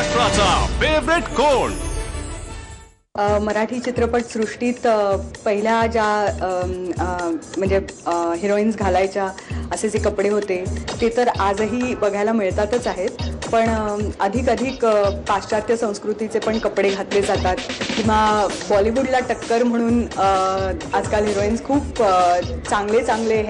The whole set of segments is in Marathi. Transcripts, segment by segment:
महाराष्ट्राचा फेवरेट कोण? मराठी चित्रपट सृष्टीत पहिल्या ज्या म्हणजे हिरोईन्स घालायच्या असे जे कपडे होते ते तर आजही बघायला मिळतातच आहेत, पण अधिक पाश्चात्य संस्कृतीचे पण कपडे घातले जातात किंवा बॉलिवूडला टक्कर म्हणून आजकाल हिरोईन्स खूप चांगले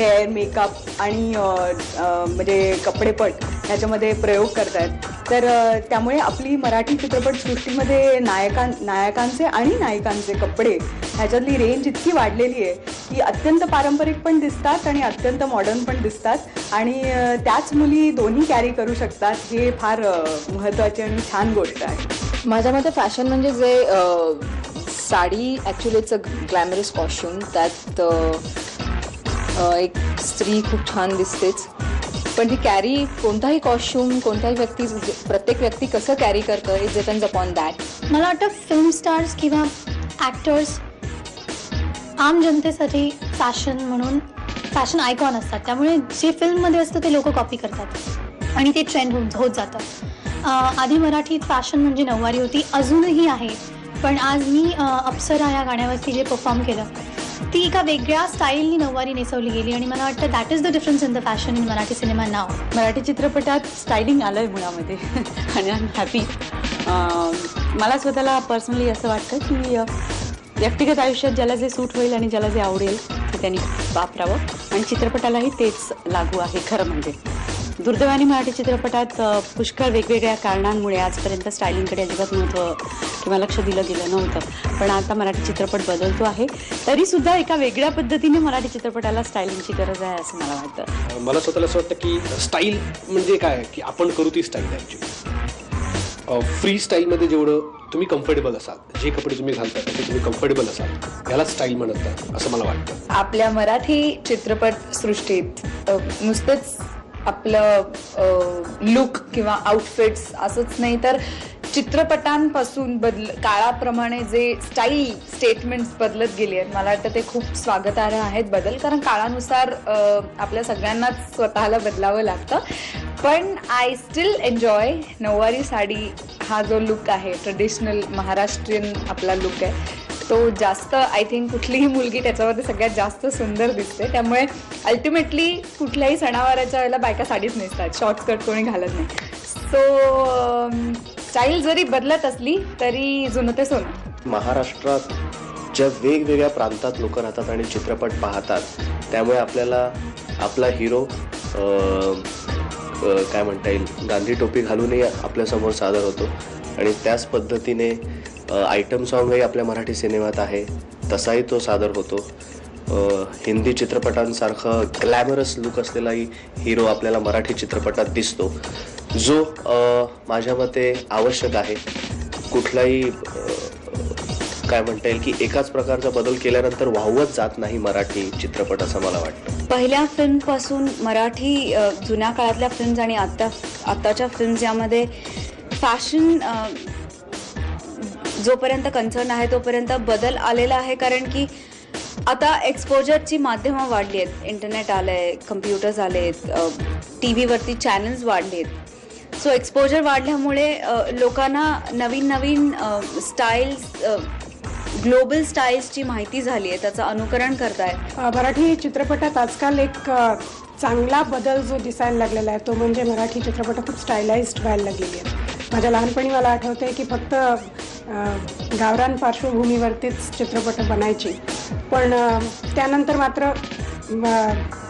हेअर मेकअप आणि म्हणजे कपडेपट ह्याच्यामध्ये प्रयोग करत आहेत. तर त्यामुळे आपली मराठी चित्रपटसृष्टीमध्ये नायकांचे आणि नायिकांचे कपडे ह्याच्यातली रेंज इतकी वाढलेली आहे की अत्यंत पारंपरिक पण दिसतात आणि अत्यंत मॉडर्न पण दिसतात आणि त्याच मुली दोन्ही कॅरी करू शकतात. हे फार महत्त्वाची आणि छान गोष्ट आहे. माझ्या मते फॅशन म्हणजे जे sari actually it's a glamorous costume. त्यात एक स्त्री खूप छान दिसतेच, पण ती कॅरी कोणताही कॉस्ट्यूम प्रत्येक व्यक्ती कसं कॅरी करतं इट डिपेंड्स अपॉन दॅट. मला वाटतं फिल्म स्टार्स किंवा ॲक्टर्स आम जनतेसाठी फॅशन म्हणून फॅशन आयकॉन असतात. त्यामुळे जे फिल्ममध्ये असतं ते लोक कॉपी करतात आणि ते ट्रेंड होत जातं. आधी मराठीत फॅशन म्हणजे नऊवारी होती, अजूनही आहे, पण आज मी अप्सरा या गाण्यावरती जे परफॉर्म केलं ती एका वेगळ्या स्टाईलनी नऊवारी नेसवली गेली आणि मला वाटतं that is the difference in the fashion in Marathi cinema now. Marathi चित्रपटात स्टायलिंग आलं आहे मुळामध्ये आणि आय एम हॅपी. मला स्वतःला पर्सनली असं वाटतं की व्यक्तिगत आयुष्यात ज्याला जे सूट होईल आणि ज्याला जे आवडेल ते त्यांनी वापरावं आणि चित्रपटालाही तेच लागू आहे. खरं म्हणजे दुर्दैवाने मराठी चित्रपटात पुष्कळ वेगवेगळ्या कारणांमुळे आजपर्यंत स्टायलिंगकडे अजिबात महत्त्व किंवा लक्ष दिलं गेलं नव्हतं, पण आता मराठी चित्रपट बदलतो आहे. तरीसुद्धा एका वेगळ्या पद्धतीने मराठी चित्रपटाला स्टायलिंगची गरज आहे असं मला वाटतं. मला स्वतःला असं वाटतं की स्टाईल म्हणजे काय की आपण करू ती स्टाईल. ॲक्च्युली फ्री स्टाईलमध्ये जेवढं तुम्ही कम्फर्टेबल असाल, जे कपडे तुम्ही घालता त्याचे तुम्ही कम्फर्टेबल असाल, याला स्टाईल म्हणतात असं मला वाटतं. आपल्या मराठी चित्रपट सृष्टीत नुसतेच आपलं लुक किंवा आउटफिट्स असंच नाही तर चित्रपटांपासून काळाप्रमाणे जे स्टाईल स्टेटमेंट्स बदलत गेली आहेत, मला वाटतं ते खूप स्वागतार्ह आहेत बदल, कारण काळानुसार आपल्या सगळ्यांनाच स्वतःला बदलावं लागतं. पण आय स्टील एन्जॉय नऊवारी साडी हा जो लुक आहे, ट्रेडिशनल महाराष्ट्रीयन आपला लुक आहे, तो जास्त आय थिंक कुठलीही मुलगी त्याच्यामध्ये सगळ्यात जास्त सुंदर दिसते. त्यामुळे अल्टिमेटली कुठल्याही सणावाराच्या वेळेला बायका साडीच नेसतात, शॉर्ट स्कर्ट कोणी घालत नाही. सो स्टाईल जरी बदलत असली तरी जुनं ते सोनं. महाराष्ट्रात ज्या वेगवेगळ्या प्रांतात लोक राहतात आणि चित्रपट पाहतात, त्यामुळे आपल्याला आपला हिरो काय म्हणता येईल गांधी टोपी घालूनही आपल्यासमोर सादर होतो आणि त्याच पद्धतीने आयटम सॉन्गही आपल्या मराठी सिनेमात आहे, तसाही तो सादर होतो. हिंदी चित्रपटांसारखं ग्लॅमरस लुक असलेलाही हिरो आपल्याला मराठी चित्रपटात दिसतो, जो माझ्या मते आवश्यक आहे. कुठलाही काय म्हणता येईल की एकाच प्रकारचा बदल केल्यानंतर वाहवत जात नाही मराठी चित्रपट असं मला वाटतं. पहिल्या फिल्मपासून मराठी जुन्या काळातल्या फिल्म्स आणि आत्ताच्या फिल्म्स यामध्ये फॅशन जोपर्यंत कन्सर्न आहे तोपर्यंत बदल आलेला आहे, कारण की आता एक्सपोजरची माध्यमं वाढली आहेत, इंटरनेट आलं आहे, कम्प्युटर्स आले आहेत, टी व्हीवरती चॅनल्स वाढले आहेत. सो एक्सपोजर वाढल्यामुळे लोकांना नवीन स्टाईल्स, ग्लोबल स्टाईल्सची माहिती झाली आहे, त्याचं अनुकरण करतायत. मराठी चित्रपटात आजकाल एक चांगला बदल जो दिसायला लागलेला आहे तो म्हणजे मराठी चित्रपट खूप स्टायलाइज्ड व्हायला लागलेली आहेत. माझ्या लहानपणी मला आठवतं आहे की फक्त गावरान पार्श्वभूमीवरतीच चित्रपट बनायची, पण त्यानंतर मात्र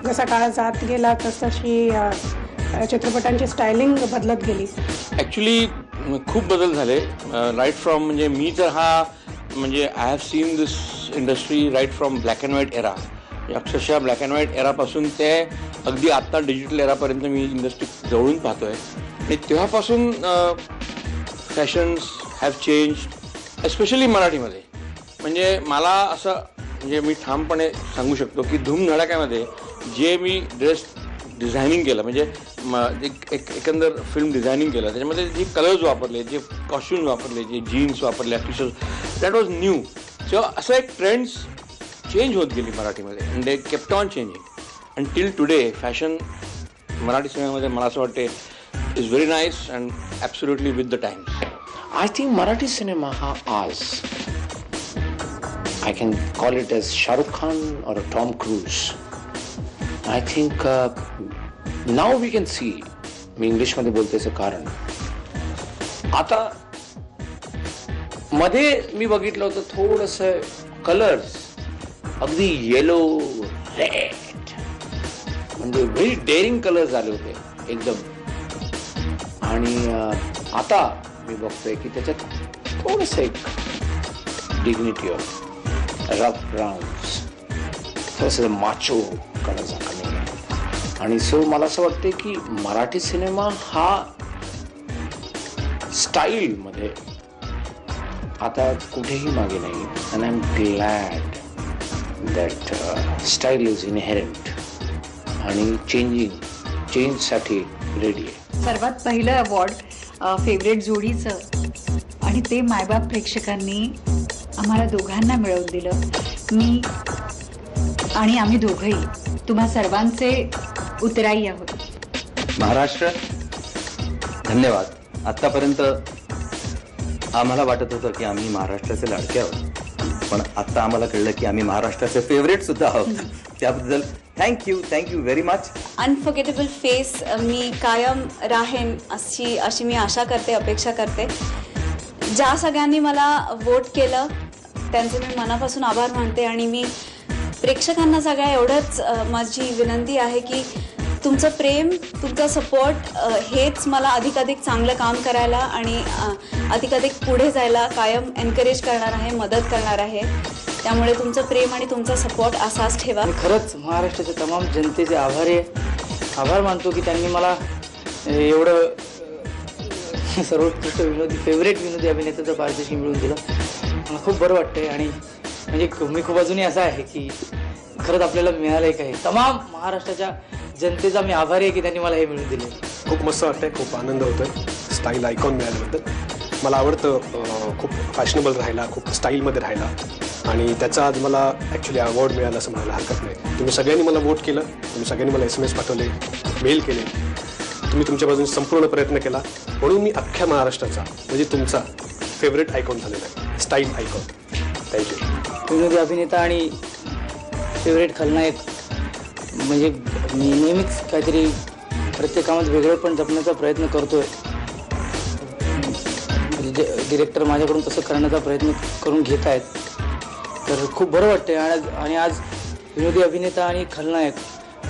जसा काळ जात गेला तसतशी चित्रपटांची स्टायलिंग बदलत गेली. ॲक्च्युली खूप बदल झाले. राईट फ्रॉम म्हणजे मी तर म्हणजे I have seen this industry right from black and white era, अक्षरशः ब्लॅक अँड व्हाईट एरापासून ते अगदी आत्ता डिजिटल एरापर्यंत मी इंडस्ट्री जवळून पाहतो आहे आणि तेव्हापासून फॅशन्स हॅव चेंज्ड, एस्पेशली मराठीमध्ये. म्हणजे मला असं म्हणजे मी ठामपणे सांगू शकतो की धूमधडाक्यामध्ये जे मी ड्रेस डिझायनिंग केलं, म्हणजे एकंदर फिल्म डिझायनिंग केलं, त्याच्यामध्ये जे कलर्स वापरले, जे कॉस्ट्युम्स वापरले, जे जीन्स वापरले, T shirt, that was new. So असं एक ट्रेंड्स चेंज होत गेली मराठीमध्ये and they kept on changing and till today. Fashion Marathi सिनेमामध्ये मला असं वाटते is very nice and absolutely with the times. I think Marathi cinema हा आज I can call it as Shahrukh Khan और Tom Cruise. I think now we can see, मी इंग्लिशमध्ये बोलतेचं कारण आता मध्ये मी बघितलं होतं थोडंसं कलर्स अगदी येलो रेड म्हणजे व्हेरी डेअरिंग कलर्स आले होते एकदम. आणि आता मी बघतोय की त्याच्यात थोडंसं एक डिग्निटी ऑफ रफ ब्राउन्स, थोडंसं माचो कलर्स कमी आहे. आणि सो मला असं वाटतं की मराठी सिनेमा हा स्टाईलमध्ये आता कुठेही मागे नाही. And I am glad that style is inherent आणि चेंजसाठी रेडी आहे. सर्वात पहिलं अवॉर्ड फेवरेट जोडीचं आणि ते मायबाप प्रेक्षकांनी आम्हाला दोघांना मिळवून दिलं. मी आणि आम्ही दोघंही तुम्हा सर्वांचे उत्तराई आहोत. महाराष्ट्र धन्यवाद. आत्तापर्यंत आम्हाला वाटत होतं की आम्ही महाराष्ट्राचे लाडके आहोत, पण आत्ता आम्हाला कळलं की आम्ही महाराष्ट्राचे फेवरेट सुद्धा आहोत. त्याबद्दल thank you very much. Unforgettable face मी कायम राहीन अशी मी आशा करते, अपेक्षा करते. ज्या सगळ्यांनी मला वोट केलं त्यांचे मी मनापासून आभार मानते. आणि मी प्रेक्षकांना सगळ्या एवढंच माझी विनंती आहे की तुमचं प्रेम, तुमचा सपोर्ट हेच मला अधिकाधिक चांगलं काम करायला आणि अधिकाधिक पुढे जायला कायम एनकरेज करणार आहे, मदत करणार आहे. त्यामुळे तुमचं प्रेम आणि तुमचा सपोर्ट असाच ठेवा. खरंच महाराष्ट्राच्या तमाम जनतेचे आभार मानतो की त्यांनी मला एवढं सर्वोत्कृष्ट फेवरेट विनोदी अभिनेत्याचं पारितोषिक मिळवून दिलं. मला खूप बरं वाटतंय. आणि म्हणजे मी खूप अजूनही असं आहे की खरंच आपल्याला मिळालंय काय. तमाम महाराष्ट्राच्या जनतेचा मी आभारी आहे की त्यांनी मला हे मिळवून दिले. खूप मस्त वाटतंय, खूप आनंद होतोय स्टाईल आयकॉन मिळाल्याबद्दल. मला आवडतं खूप फॅशनेबल राहायला, खूप स्टाईलमध्ये राहायला. आणि त्याचा आज मला ॲक्च्युली अवॉर्ड मिळाला असं म्हणायला हरकत नाही. तुम्ही सगळ्यांनी मला वोट केलं, तुम्ही सगळ्यांनी मला SMS पाठवले, मेल केले, तुम्ही तुमच्या बाजूने संपूर्ण प्रयत्न केला. म्हणून मी अख्ख्या महाराष्ट्राचा म्हणजे तुमचा फेवरेट आयकॉन झालेला आहे, स्टाईल आयकॉन. थँक्यू. विनोदी अभिनेता आणि फेवरेट खलनायक म्हणजे मी नेहमीच काहीतरी प्रत्येक कामात वेगळं पण जपण्याचा प्रयत्न करतोय. डिरेक्टर माझ्याकडून तसं करण्याचा प्रयत्न करून घेत आहेत, तर खूप बरं वाटतंय. आणि आज विनोदी अभिनेता आणि खलनायक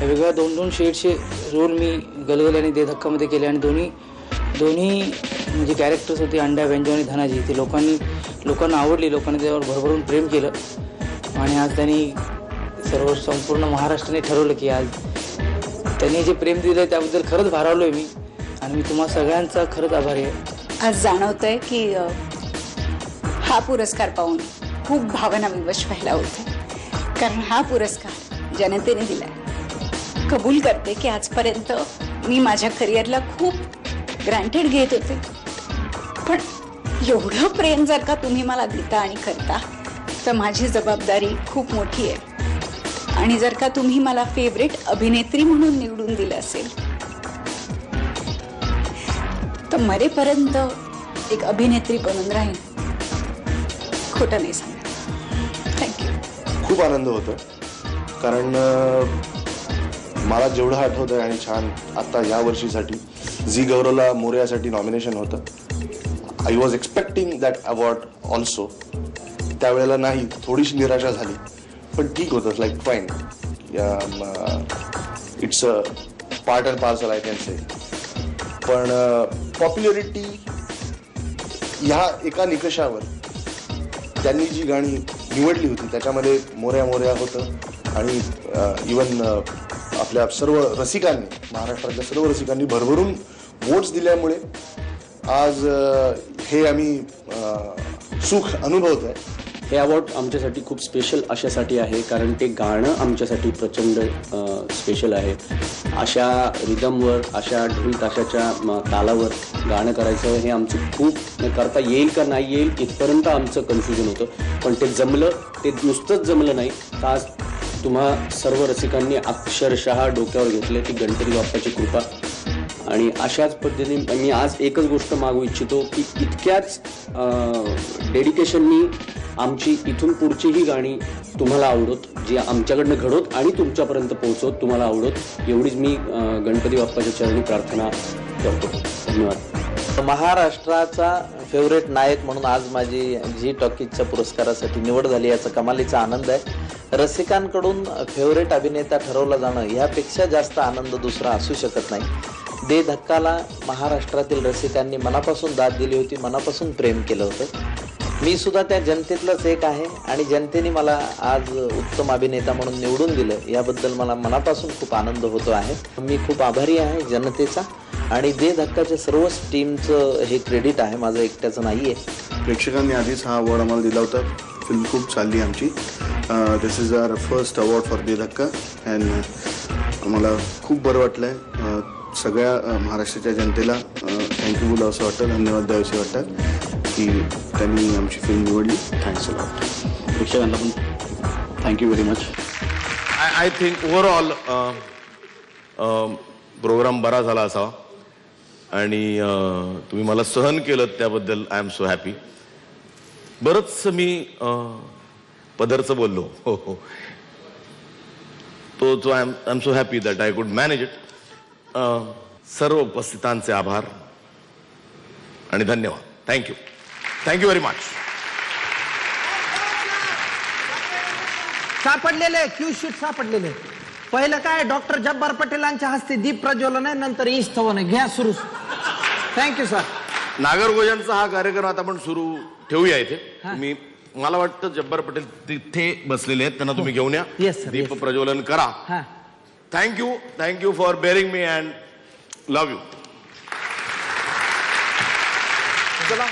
या वेगळ्या 2-2 शेडचे रोल मी गलगल आणि दे धक्कामध्ये केले. आणि दोन्ही म्हणजे कॅरेक्टर्स होते, अंड्या, व्यंजो आणि धनाजी. ते लोकांना आवडली, लोकांनी त्यावर भरभरून प्रेम केलं. आणि आज त्यांनी संपूर्ण महाराष्ट्राने ठरवलं की आज त्यांनी जे प्रेम दिलं त्याबद्दल खरंच भारावलोय मी. आणि मी तुम्हा सगळ्यांचा खरंच आभारी आहे. आज जाणवतंय की हा पुरस्कार पाहून खूप भावना विवश व्हायला होते, कारण हा पुरस्कार जनतेने दिलाय. कबूल करते की आजपर्यंत मी माझ्या करिअरला खूप ग्रँटेड घेत होते, पण एवढं प्रेम जर का तुम्ही मला देता आणि करता तर माझी जबाबदारी खूप मोठी आहे. आणि जर का तुम्ही मला फेवरेट अभिनेत्री म्हणून निवडून दिलं असेल तर मरेपर्यंत एक अभिनेत्री बनून राहीन, खोटं नाही सांगत. थँक्यू. खूप आनंद होतो, कारण मला जेवढं आठवतं आणि छान आत्ता या वर्षीसाठी झी गौरवला मोरयासाठी नॉमिनेशन होतं. I was expecting that award also. त्यावेळेला नाही, थोडीशी निराशा झाली, पण ठीक होतं. Like fine, it's a part and parcel I can say. पण पॉप्युलरिटी ह्या एका निकषावर त्यांनी जी गाणी निवडली होती त्याच्यामध्ये मोरया मोरया होतं. आणि इवन आपल्या सर्व रसिकांनी, महाराष्ट्रातल्या सर्व रसिकांनी भरभरून वोट्स दिल्यामुळे आज हे आम्ही सुख अनुभवत आहे. हे अवॉर्ड आमच्यासाठी खूप स्पेशल अशासाठी आहे कारण ते गाणं आमच्यासाठी प्रचंड स्पेशल आहे. अशा रिदमवर, अशा ढोल ताशाच्या तालावर गाणं करायचं हे आमचं खूप करता येईल का नाही येईल इथपर्यंत आमचं कन्फ्युजन होतं. पण ते जमलं. ते नुसतंच जमलं नाही तर आज तुम्हा सर्व रसिकांनी अक्षरशः डोक्यावर घेतले ती गणपती बाप्पाची कृपा. आणि अशाच पद्धतीने मी आज एकच गोष्ट मागू इच्छितो की इतक्याच डेडिकेशननी आमची इथून पुढची ही गाणी तुम्हाला आवडत, जी आमच्याकडनं घडवत आणि तुमच्यापर्यंत पोहोचवत तुम्हाला आवडत, एवढीच मी गणपती बाप्पाच्या चरणी प्रार्थना करतो. धन्यवाद. महाराष्ट्राचा फेवरेट नायक म्हणून आज माझी झी टॉकीजच्या पुरस्कारासाठी निवड झाली, याचा कमालीचा आनंद आहे. रसिकांकडून फेवरेट अभिनेता ठरवला जाणं यापेक्षा जास्त आनंद दुसरा असू शकत नाही. दे धक्काला महाराष्ट्रातील रसिकांनी मनापासून दाद दिली होती, मनापासून प्रेम केलं होतं. मी सुद्धा त्या जनतेतलंच एक आहे आणि जनतेने मला आज उत्तम अभिनेता म्हणून निवडून दिलं, याबद्दल मला मनापासून खूप आनंद होतो आहे. मी खूप आभारी आहे जनतेचा आणि दे धक्काच्या सर्वच टीमचं हे क्रेडिट आहे, माझं एकट्याचं नाही आहे. प्रेक्षकांनी आधीच हा अवॉर्ड आम्हाला दिला होता. फिल्म खूप चालली आमची. This is our first award for De Dhakka and आम्हाला खूप बरं वाटलं आहे. सगळ्या महाराष्ट्राच्या जनतेला थँक्यू बोला असं वाटतं, धन्यवाद द्यावेसे वाटतात की त्यांनी आमची फिल्म निवडली. Thanks a lot. प्रेक्षकांना पण thank you very much. I think overall programme बरा झाला असावा आणि तुम्ही मला सहन केलं त्याबद्दल आय एम सो हॅपी. बरंचसं मी पदरचं बोललो, हो हो, तो I am so happy that I could manage it. सर्व उपस्थितांचे आभार आणि धन्यवाद. Thank you very much. सापडलेले क्यू शीट सापडलेले. पहिलं काय डॉक्टर जब्बार पटेलांच्या हस्ते दीप प्रज्वलन आहे, नंतर ईस्थवन आहे. घ्या सुरू. Thank you sir. नागरगोजांचा हा कार्यक्रम आता आपण सुरू ठेवूया इथे. तुम्ही, मला वाटतं जब्बार पटेल तिथे बसलेले आहेत, त्यांना तुम्ही घेऊन या. दीप प्रज्वलन करा. Thank you for bearing me and love you. चला.